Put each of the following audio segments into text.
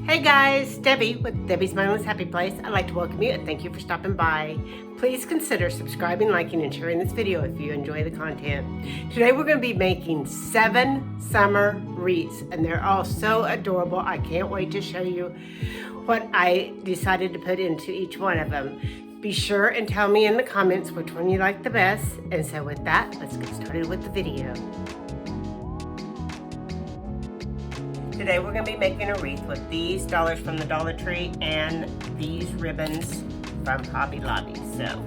Hey guys, Debbie with Debbie's Mindless Happy Place. I'd like to welcome you and thank you for stopping by. Please consider subscribing, liking, and sharing this video if you enjoy the content. Today we're going to be making 7 summer wreaths, and they're all so adorable. I can't wait to show you what I decided to put into each one of them. Be sure and tell me in the comments which one you like the best. And so with that, let's get started with the video. Today we're going to be making a wreath with these dollars from the Dollar Tree and these ribbons from Hobby Lobby. So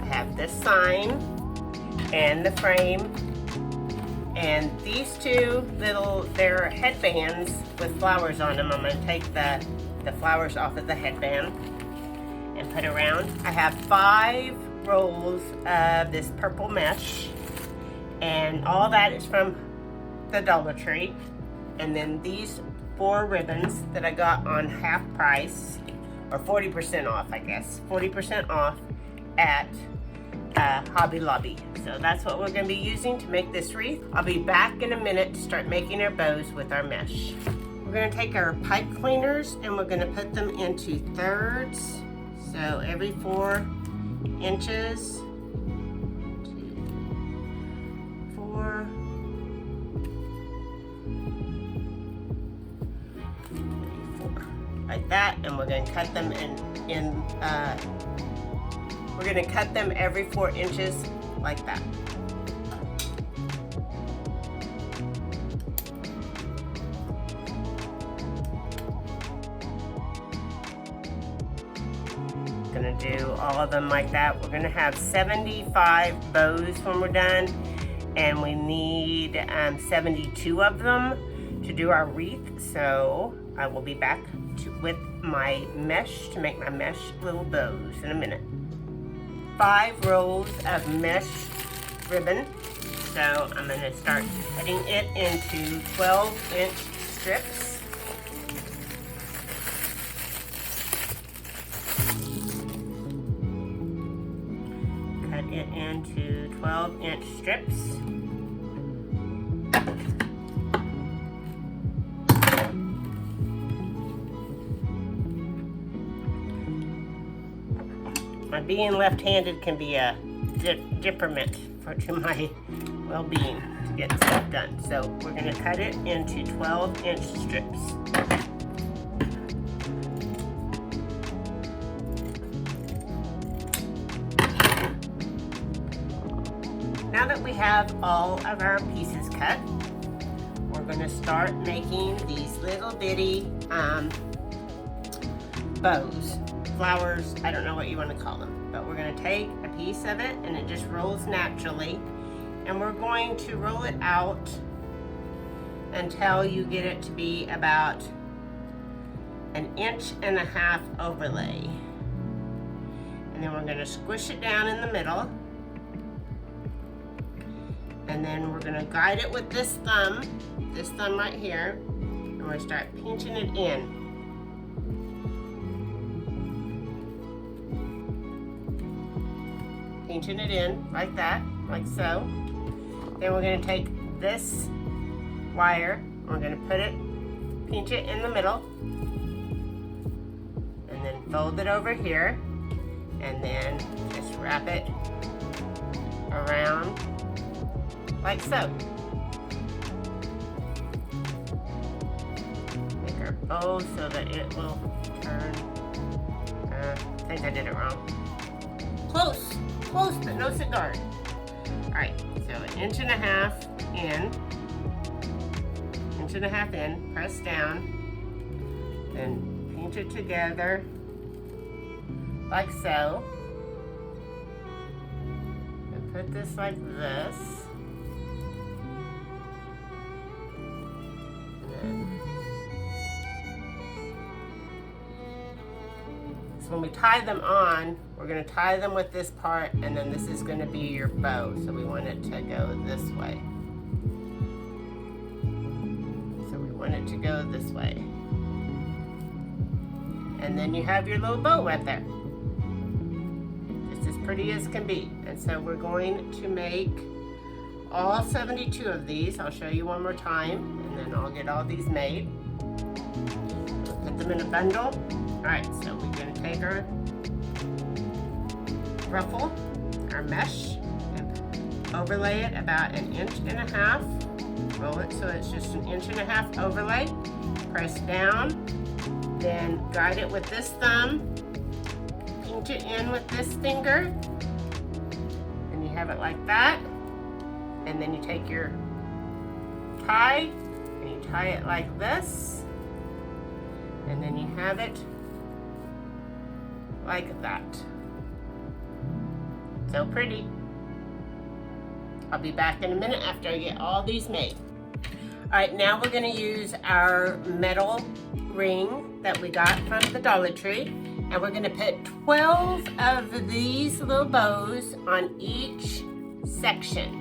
I have this sign and the frame and these two they're headbands with flowers on them. I'm going to take the flowers off of the headband and put around. I have 5 rolls of this purple mesh, and all that is from the Dollar Tree. And then these 4 ribbons that I got on half price, or 40% off, I guess. 40% off at Hobby Lobby. So that's what we're going to be using to make this wreath. I'll be back in a minute to start making our bows with our mesh. We're going to take our pipe cleaners and we're going to put them into thirds. So every 4 inches. 4. Like that, and we're going to cut them we're going to cut them every 4 inches like that. Going to do all of them like that. We're going to have 75 bows when we're done, and we need 72 of them to do our wreath. So I will be back with my mesh to make my mesh little bows in a minute. 5 rolls of mesh ribbon. So I'm going to start cutting it into 12-inch strips. Cut it into 12-inch strips. My being left-handed can be a detriment to my well-being to get stuff done. So we're going to cut it into 12-inch strips. Now that we have all of our pieces cut, we're going to start making these little bitty bows. Flowers, I don't know what you want to call them, but we're going to take a piece of it and it just rolls naturally, and we're going to roll it out until you get it to be about 1.5 inches overlay, and then we're going to squish it down in the middle, and then we're going to guide it with this thumb right here, and we're going to start pinching it in. Pinching it in like that, like so. Then we're going to take this wire, we're going to pinch it in the middle, and then fold it over here, and then just wrap it around like so. Make our bow so that it will turn. I think I did it wrong. Close, but no cigar. Alright, so 1.5 inches in, press down, then pinch it together like so, and put this like this, and then, so when we tie them on, we're going to tie them with this part, and then this is going to be your bow. So we want it to go this way. And then you have your little bow right there. Just as pretty as can be. And so we're going to make all 72 of these. I'll show you one more time, and then I'll get all these made. Put them in a bundle. All right, so we're gonna take our ruffle, our mesh, and overlay it about 1.5 inches. Roll it so it's just 1.5 inches overlay. Press down, then guide it with this thumb, pinch it in with this finger, and you have it like that. And then you take your tie and you tie it like this, and then you have it like that. So pretty. I'll be back in a minute after I get all these made. All right, now we're gonna use our metal ring that we got from the Dollar Tree, and we're gonna put 12 of these little bows on each section.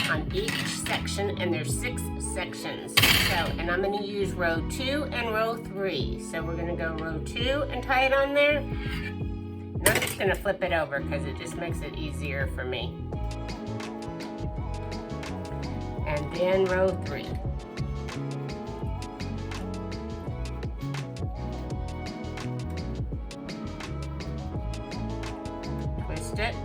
And there's 6 sections. So, and I'm gonna use row 2 and row 3. So we're gonna go row 2 and tie it on there. And I'm just gonna flip it over because it just makes it easier for me. And then row 3. Twist it.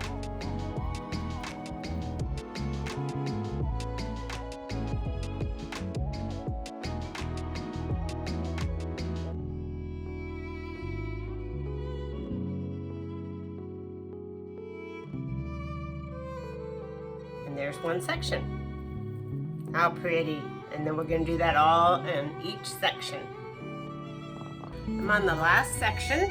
And there's one section. How pretty. And then we're going to do that all in each section. I'm on the last section.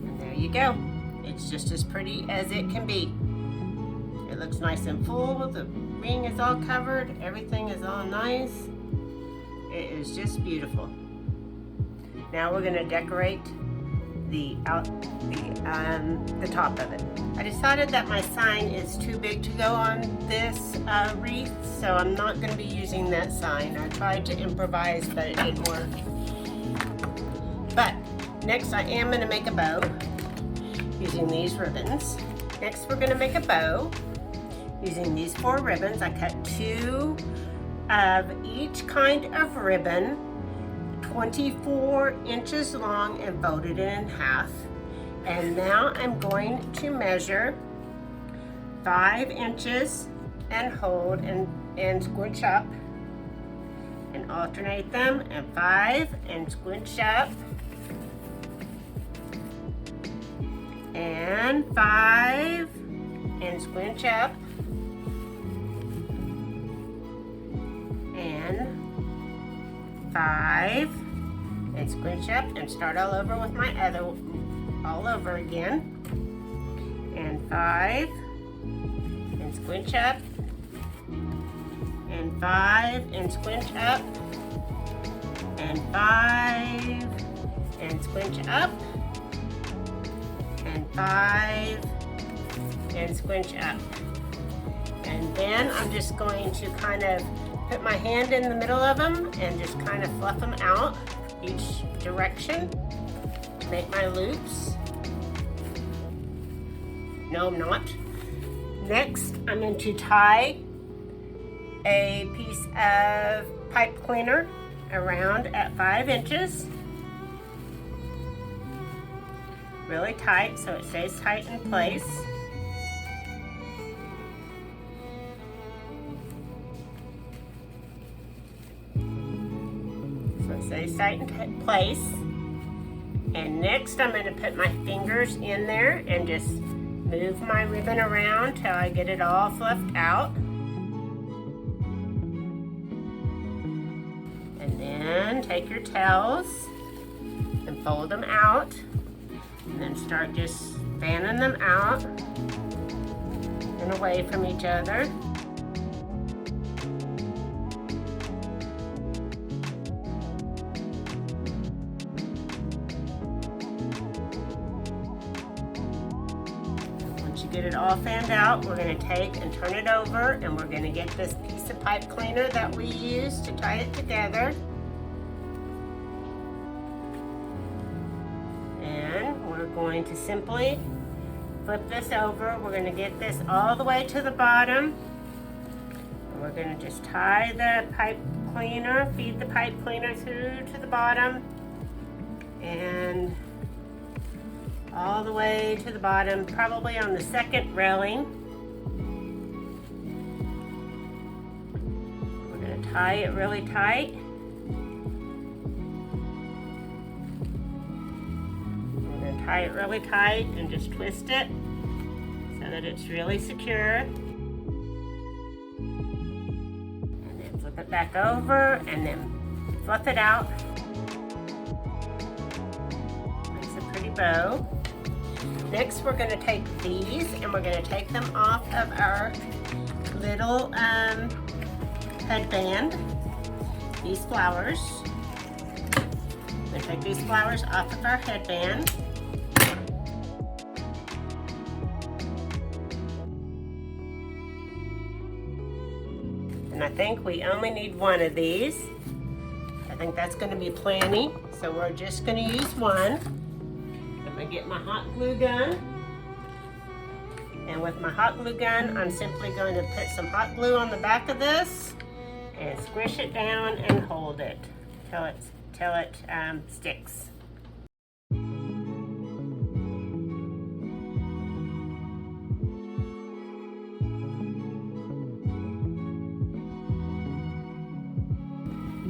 And there you go. It's just as pretty as it can be. It looks nice and full. The ring is all covered. Everything is all nice. It is just beautiful. Now we're going to decorate the top of it. I decided that my sign is too big to go on this wreath, so I'm not going to be using that sign. I tried to improvise, but it didn't work. But next I am going to make a bow using these ribbons. Next we're going to make a bow using these 4 ribbons. I cut 2 of each kind of ribbon, 24 inches long, and folded it in half. And now I'm going to measure 5 inches and hold and squinch up and alternate them, and 5 and squinch up, and 5 and squinch up, and 5 and squinch up, and start all over with my other, all over again, and 5 and squinch up, and 5 and squinch up, and 5 and squinch up, and 5 and squinch up. And then I'm just going to kind of put my hand in the middle of them and just kind of fluff them out each direction to make my loops. No, I'm not. Next, I'm going to tie a piece of pipe cleaner around at 5 inches. Really tight so it stays tight in place. Stays tight in place. And next I'm going to put my fingers in there and just move my ribbon around till I get it all fluffed out. And then take your tails and fold them out, and then start just fanning them out and away from each other. Get it all fanned out, we're going to take and turn it over, and we're going to get this piece of pipe cleaner that we used to tie it together. going to simply flip this over. We're going to get this all the way to the bottom. We're going to just tie the pipe cleaner, feed the pipe cleaner through to the bottom and all the way to the bottom, probably on the second railing. We're going to tie it really tight. We're going to tie it really tight and just twist it so that it's really secure. Flip it back over and then fluff it out. Makes a pretty bow. Next, we're going to take these and we're going to take them off of our little headband. These flowers. We're going to take these flowers off of our headband. And I think we only need one of these. I think that's going to be plenty. So we're just going to use one. I'm going to get my hot glue gun. And with my hot glue gun, I'm simply going to put some hot glue on the back of this and squish it down and hold it till it sticks.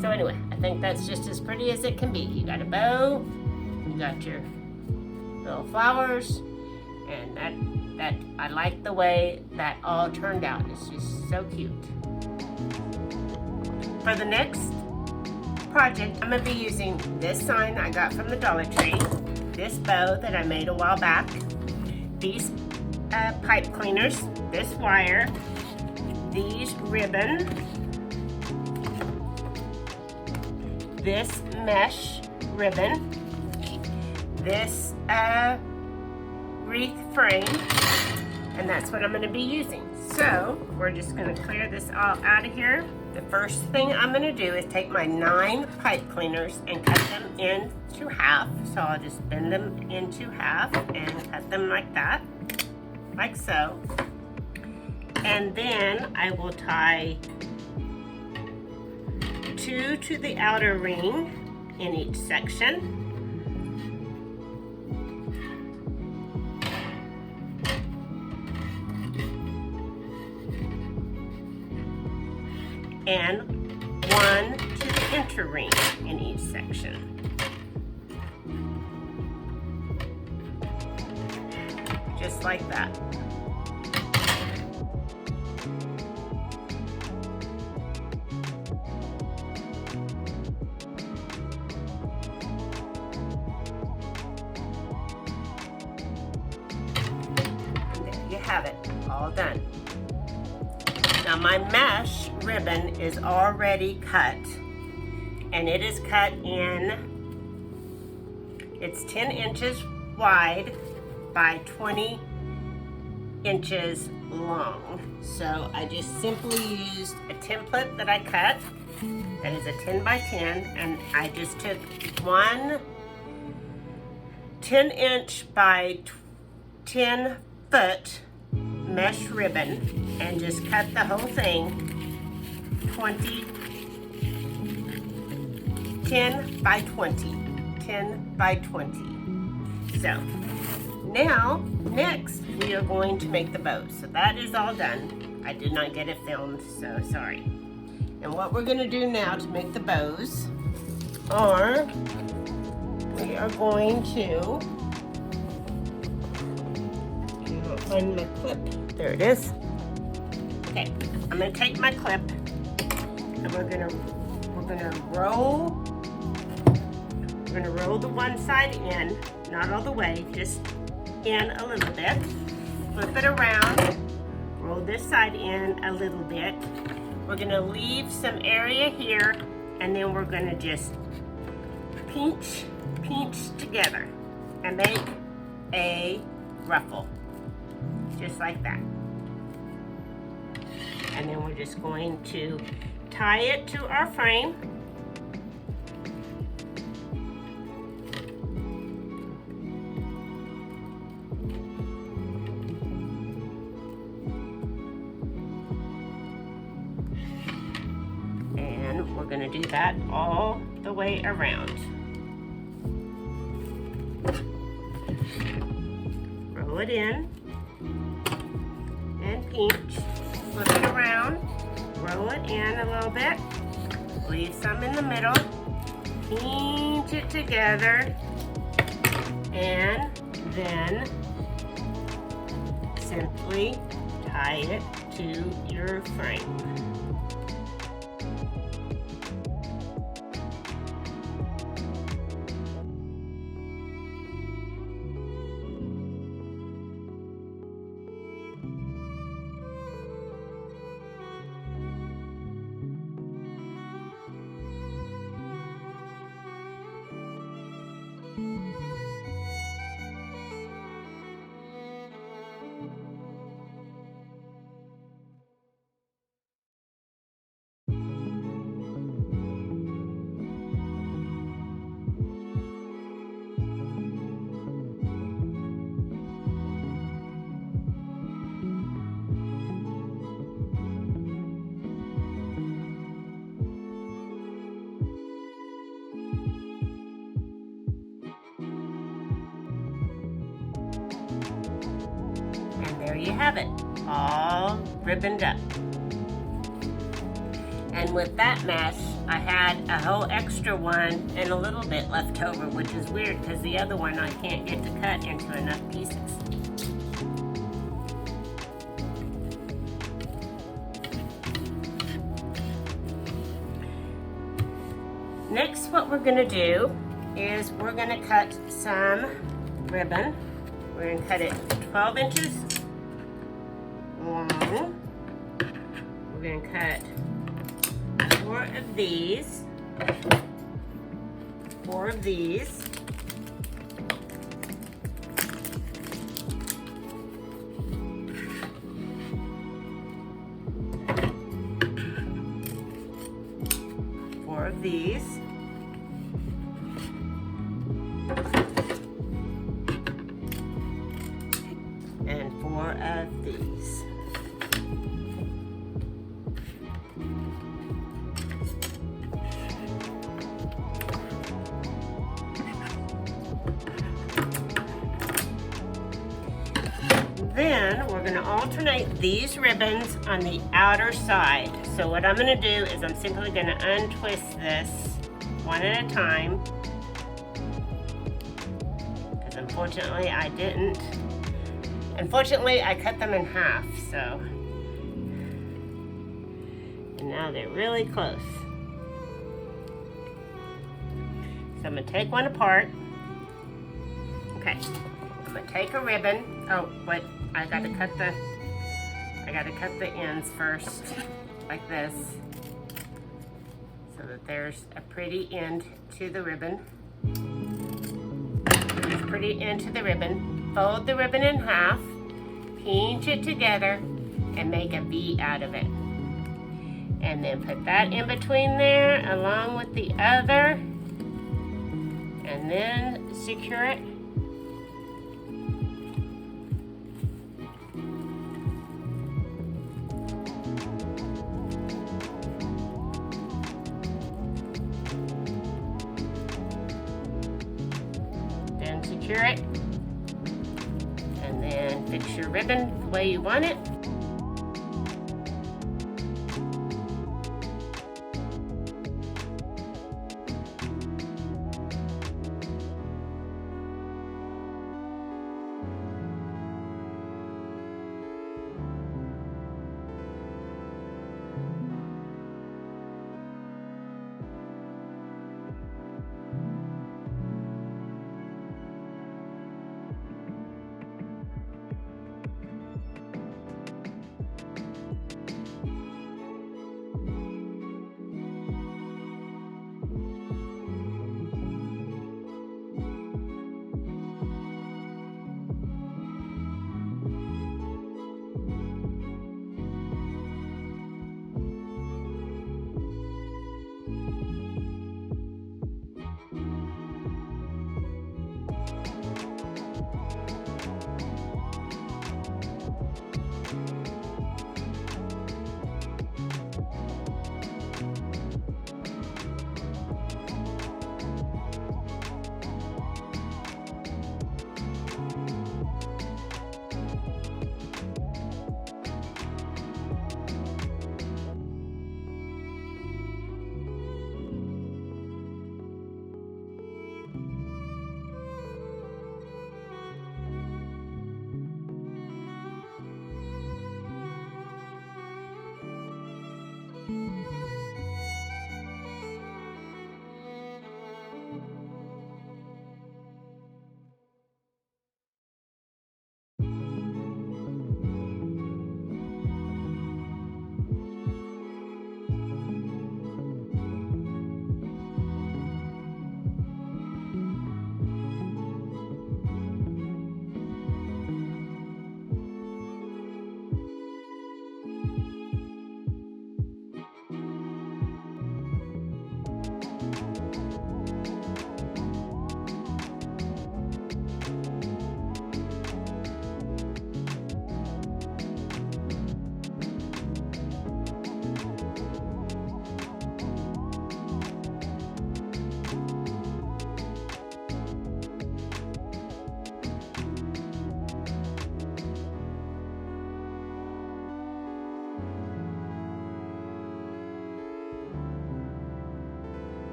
So anyway, I think that's just as pretty as it can be. You got a bow, you got your little flowers, and that I like the way that all turned out. It's just so cute. For the next project, I'm gonna be using this sign I got from the Dollar Tree, this bow that I made a while back, these pipe cleaners, this wire, these ribbon, this mesh ribbon, this wreath frame, and that's what I'm going to be using. So we're just going to clear this all out of here. The first thing I'm going to do is take my 9 pipe cleaners and cut them into half. So I'll just bend them into half and cut them like that, like so. And then I will tie 2 to the outer ring in each section. And 1 to the inner ring in each section. Just like that. Have it all done. Now my mesh ribbon is already cut, and it is cut in, it's 10 inches wide by 20 inches long. So I just simply used a template that I cut that is a 10 by 10, and I just took one 10-inch by 10-foot mesh ribbon and just cut the whole thing 10 by 20. So now next we are going to make the bows. So that is all done. I did not get it filmed, so sorry. And what we're going to do now to make the bows are we are going to find my clip. There it is. Okay, I'm gonna take my clip and we're gonna roll the one side in, not all the way, just in a little bit. Flip it around, roll this side in a little bit. We're gonna leave some area here, and then we're gonna just pinch together and make a ruffle. Just like that. And then we're just going to tie it to our frame. going to do that all the way around. Roll it in and pinch, flip it around, roll it in a little bit, leave some in the middle, pinch it together, and then simply tie it to your frame. There you have it, all ribboned up. And with that mesh, I had a whole extra one and a little bit left over, which is weird because the other one I can't get to cut into enough pieces. Next, what we're gonna do is we're gonna cut some ribbon. We're gonna cut it 12 inches long. We're gonna cut 4 of these, 4 of these, of these, and 4 of these. Then we're going to alternate these ribbons on the outer side. So what I'm going to do is I'm simply going to untwist this one at a time, because unfortunately I didn't. Unfortunately I cut them in half, so. And now they're really close. So I'm going to take one apart. Okay, I'm going to take a ribbon. Oh, wait. I gotta cut the ends first, like this, so that there's a pretty end to the ribbon. There's a pretty end to the ribbon. Fold the ribbon in half, pinch it together, and make a V out of it. And then put that in between there, along with the other, and then secure it. Secure it, and then fix your ribbon the way you want it.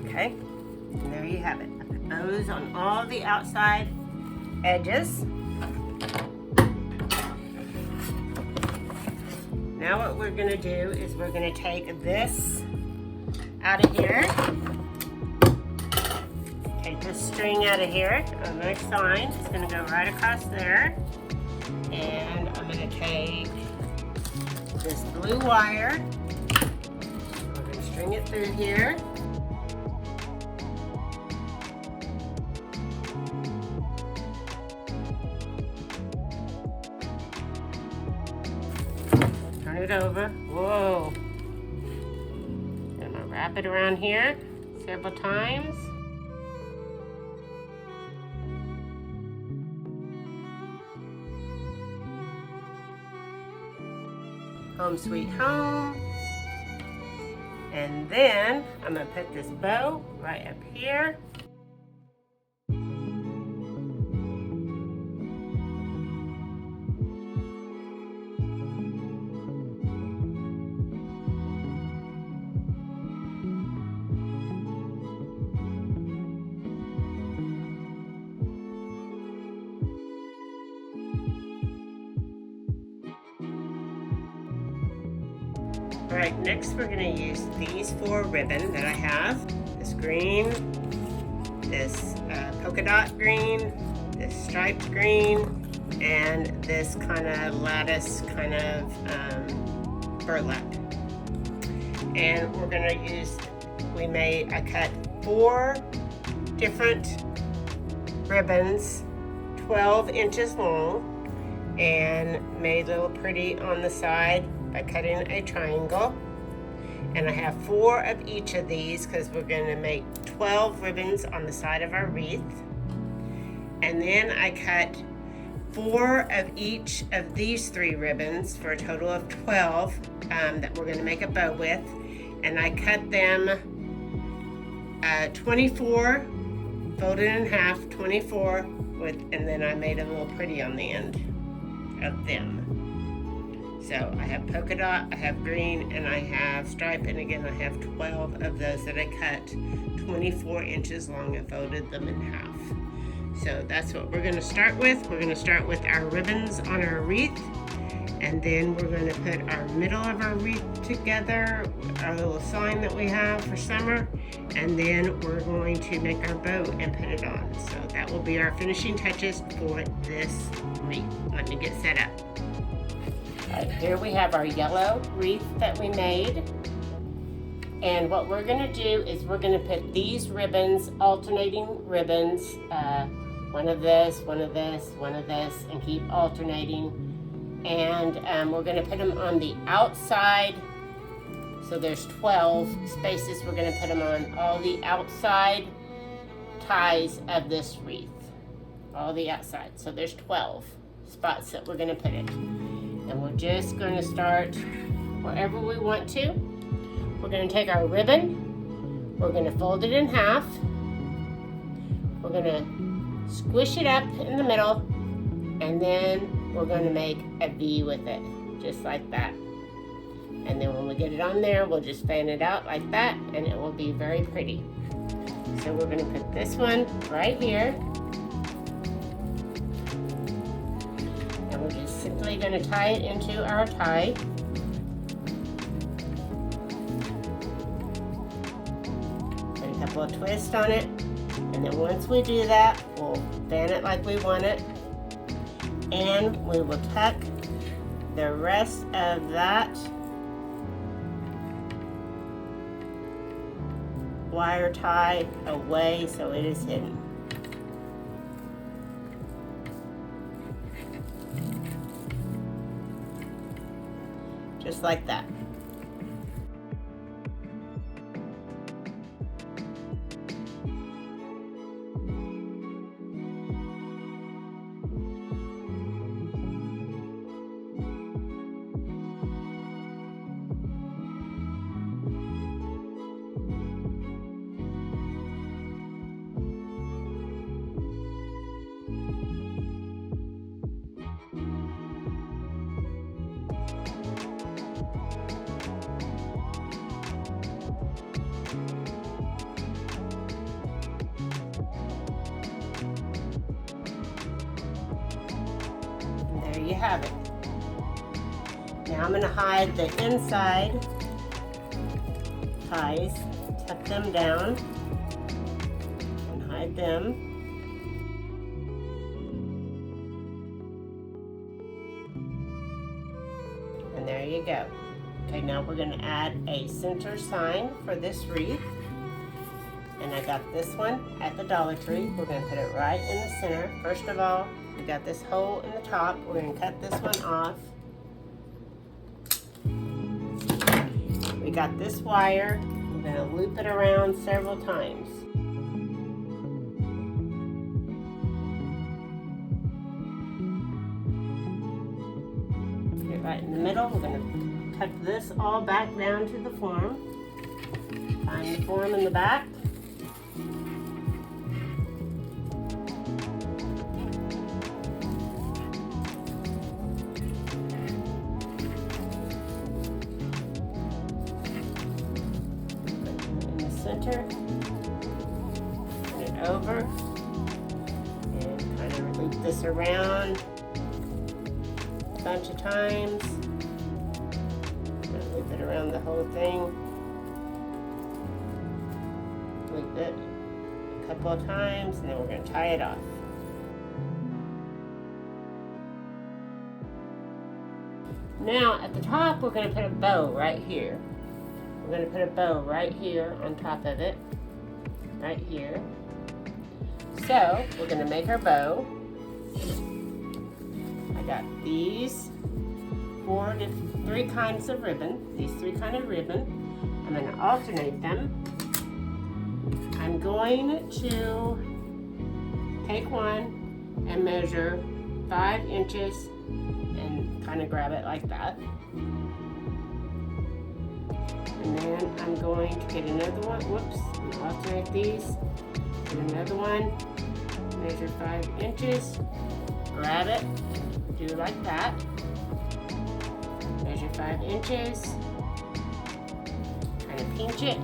Okay, and there you have it. I put those on all the outside edges. Now what we're gonna do is we're gonna take this out of here. Take this string out of here on my sign. It's gonna go right across there. And I'm gonna take this blue wire. We're gonna string it through here. Turn it over. Whoa. I'm gonna wrap it around here several times. Home sweet home. And then I'm gonna put this bow right up here. All right, next we're gonna use these 4 ribbon that I have. This green, this polka dot green, this striped green, and this kind of lattice kind of burlap. And we're gonna use, I cut 4 different ribbons, 12 inches long, and made a little pretty on the side by cutting a triangle. And I have 4 of each of these because we're going to make 12 ribbons on the side of our wreath. And then I cut 4 of each of these 3 ribbons for a total of 12 that we're going to make a bow with. And I cut them 24, folded in half, 24 and then I made a little pretty on the end of them. So I have polka dot, I have green, and I have stripe, and again I have 12 of those that I cut 24 inches long and folded them in half. So that's what we're going to start with. We're going to start with our ribbons on our wreath, and then we're going to put our middle of our wreath together, our little sign that we have for summer, and then we're going to make our bow and put it on. So that will be our finishing touches for this wreath. Let me get set up. All right, here we have our yellow wreath that we made. And what we're gonna do is we're gonna put these ribbons, alternating ribbons, one of this, one of this, one of this, and keep alternating. And we're gonna put them on the outside. So there's 12 spaces we're gonna put them on all the outside ties of this wreath. All the outside, so there's 12 spots that we're gonna put it. And we're just going to start wherever we want to. We're going to take our ribbon, we're going to fold it in half, we're going to squish it up in the middle, and then we're going to make a V with it, just like that. And then when we get it on there, we'll just fan it out like that, and it will be very pretty. So we're going to put this one right here. We're just simply going to tie it into our tie. Put a couple of twists on it, and then once we do that, we'll fan it like we want it, and we will tuck the rest of that wire tie away so it is hidden. Just like that. there you have it. Now I'm going to hide the inside ties, tuck them down, and hide them. And there you go. Okay, now we're going to add a center sign for this wreath. And I got this one at the Dollar Tree. We're going to put it right in the center. First of all, we got this hole in the top. We're going to cut this one off. We got this wire. We're going to loop it around several times. Get right in the middle. We're going to tuck this all back down to the form. Find the form in the back. Center, turn it over, and kind of loop this around a bunch of times. Loop it around the whole thing. Loop it a couple of times, and then we're going to tie it off. Now at the top, we're going to put a bow right here. We're going to put a bow right here on top of it, right here. So we're going to make our bow. I got these three kinds of ribbon, these three kinds of ribbon. I'm going to alternate them. I'm going to take one and measure 5 inches and kind of grab it like that. And then I'm going to get another one. Whoops, I'm going to alternate these. Get another one. Measure 5 inches. Grab it. Do it like that. Measure 5 inches. Kind of pinch it.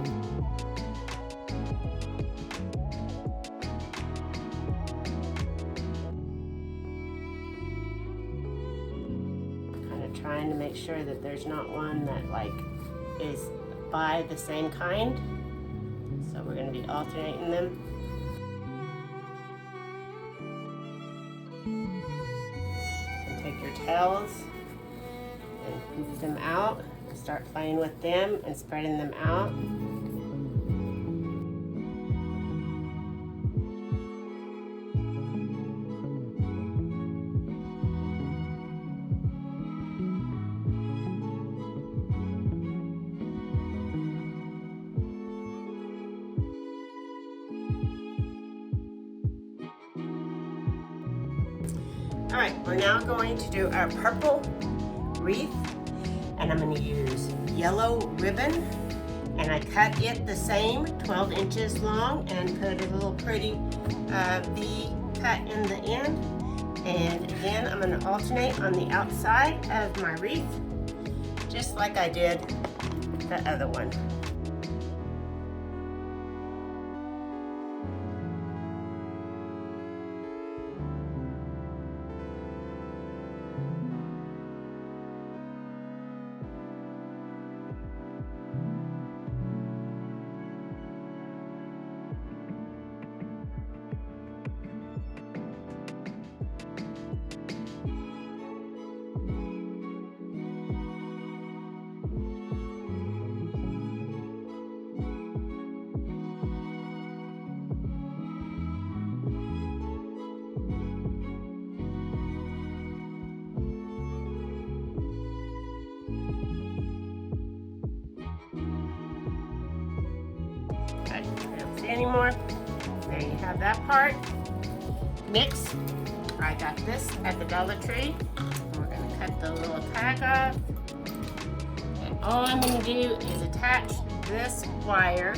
Kind of trying to make sure that there's not one that is by the same kind, so we're going to be alternating them. And take your tails and move them out, start playing with them and spreading them out. All right, we're now going to do our purple wreath, and I'm going to use yellow ribbon, and I cut it the same, 12 inches long, and put a little pretty V cut in the end. And again, I'm going to alternate on the outside of my wreath, just like I did the other one. I don't see anymore. There you have that part. Mix. I got this at the Dollar Tree. We're going to cut the little tag off. And all I'm going to do is attach this wire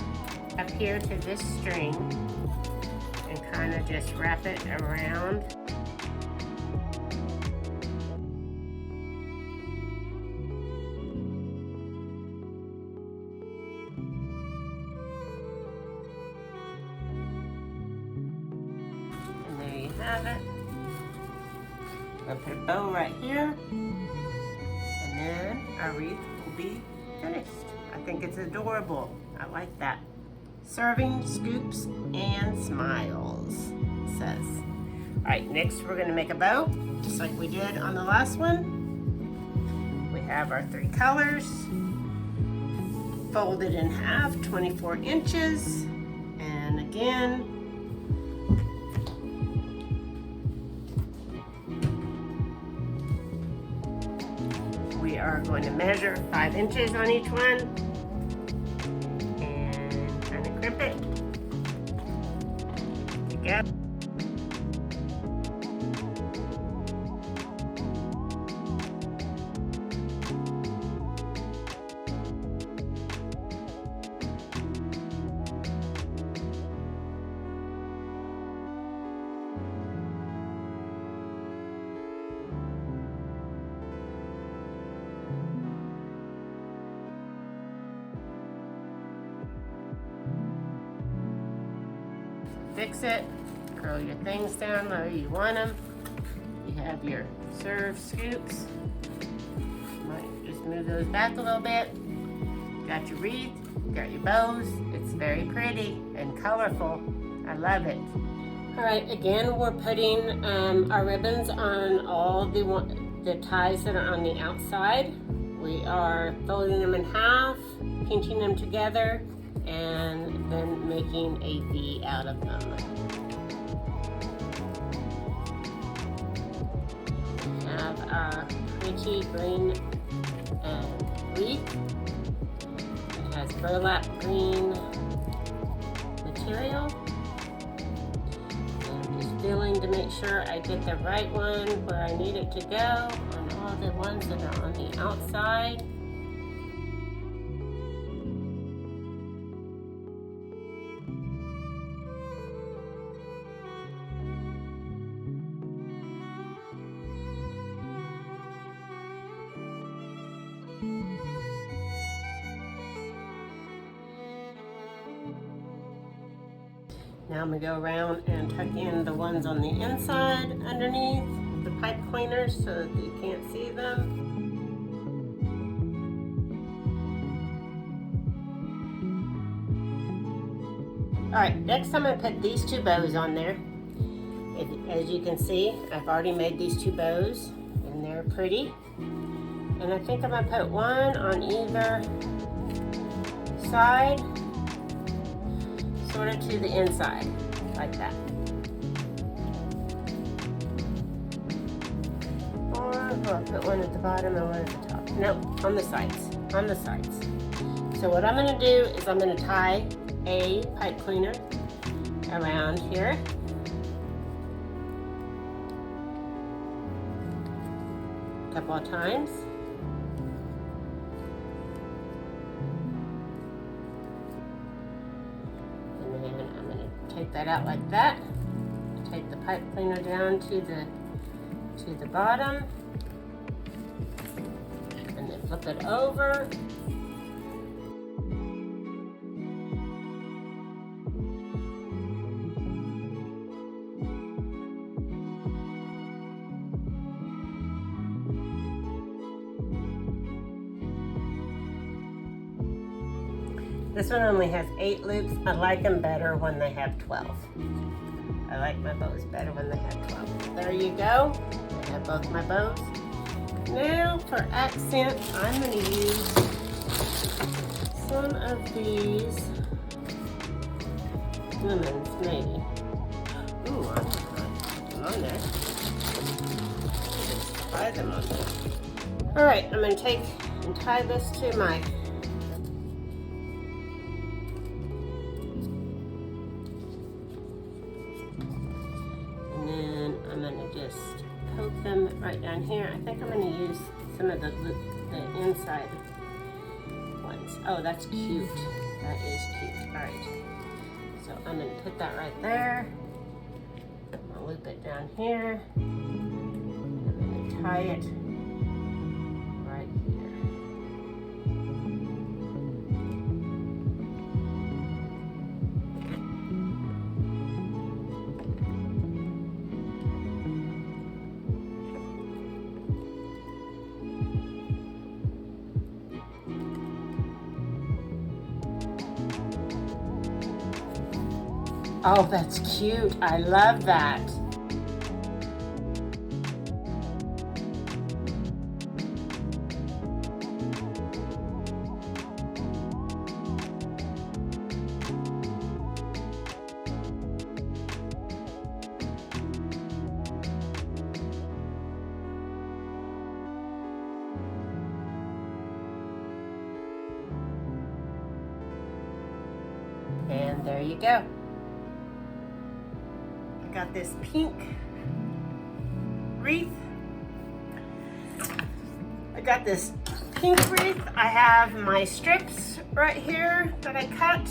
up here to this string and kind of just wrap it around. Have it. I'm gonna put a bow right here, and then our wreath will be finished. I think it's adorable. I like that. Serving, scoops, and smiles, it says. All right, next we're gonna make a bow, just like we did on the last one. We have our 3 colors, folded in half, 24 inches, and again, we are going to measure 5 inches on each one and kind of crimp it together. Fix it, curl your things down where you want them. You have your serve scoops. Might just move those back a little bit. Got your wreath, got your bows. It's very pretty and colorful. I love it. All right, again, we're putting our ribbons on all the ties that are on the outside. We are folding them in half, pinching them together, and then making a V out of them. We have our pretty green wreath. It has burlap green material. I'm just feeling to make sure I get the right one where I need it to go on all the ones that are on the outside. Now I'm going to go around and tuck in the ones on the inside underneath the pipe cleaners so that you can't see them. Alright, next I'm going to put these 2 bows on there. As you can see, I've already made these 2 bows and they're pretty. And I think I'm going to put one on either side, sort of to the inside, like that. Or I'll put one at the bottom and one at the top. Nope, on the sides, on the sides. So what I'm gonna do is I'm gonna tie a pipe cleaner around here. A couple of times. Take that out like that. Take the pipe cleaner down to the bottom, and then flip it over. This one only has 8 loops. I like them better when they have 12. I like my bows better when they have 12. There you go. I have both my bows. Now for accent, I'm going to use some of these lemons, maybe. Ooh, I'm put them on there. Just tie them on there. All right, I'm going to take and tie this to my just poke them right down here. I think I'm going to use some of the inside ones. Oh, that's cute. That is cute. All right. So I'm going to put that right there. I'm going to loop it down here. I'm going to tie it right here. Oh, that's cute. I love that. And there you go. I got this pink wreath. I got this pink wreath. I have my strips right here that I cut,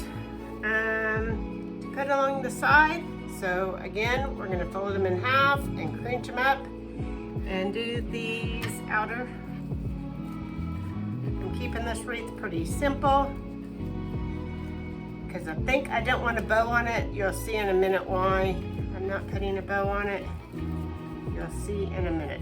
put along the side. So again, we're gonna fold them in half and crunch them up and do these outer. I'm keeping this wreath pretty simple, because I think I don't want a bow on it. You'll see in a minute why I'm not putting a bow on it. You'll see in a minute.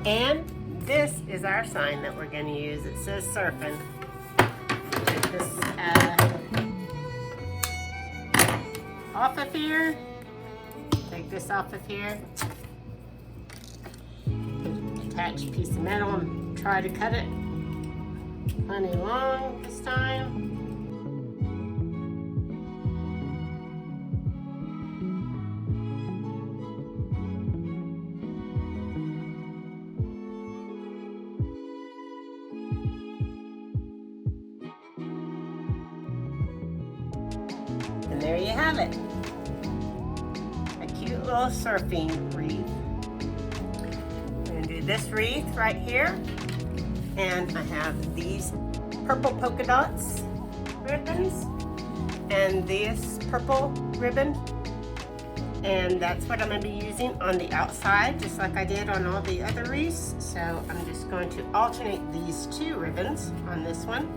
And this is our sign that we're going to use. It says surfing. Take this off of here. Take this off of here. Attach a piece of metal and try to cut it plenty long this time. And there you have it. A cute little surfing wreath. I'm going to do this wreath right here. And I have these purple polka dots ribbons and this purple ribbon. And that's what I'm going to be using on the outside, just like I did on all the other wreaths. So I'm just going to alternate these two ribbons on this one.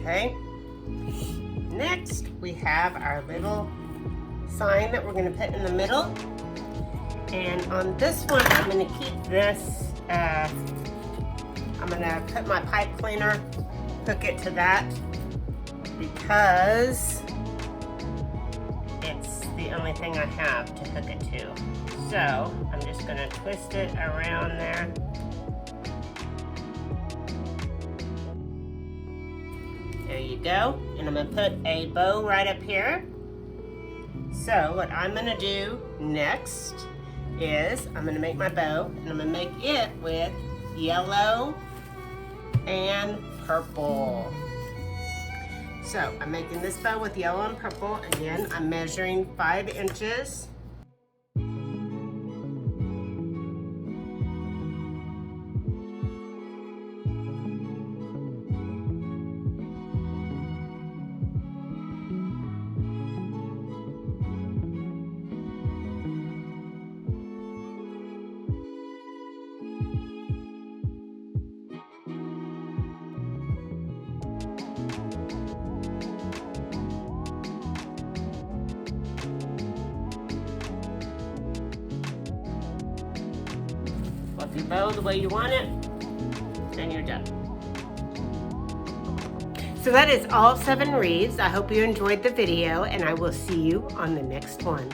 Okay, next we have our little sign that we're going to put in the middle. And on this one, I'm going to keep this, I'm going to put my pipe cleaner, hook it to that, because it's the only thing I have to hook it to. So I'm just going to twist it around there. There you go. And I'm going to put a bow right up here. So what I'm going to do next is I'm going to make my bow, and I'm going to make it with yellow and purple. So I'm making this bow with yellow and purple. Again, I'm measuring 5 inches. Flip your bow the way you want it, and you're done. So that is all 7 wreaths. I hope you enjoyed the video, and I will see you on the next one.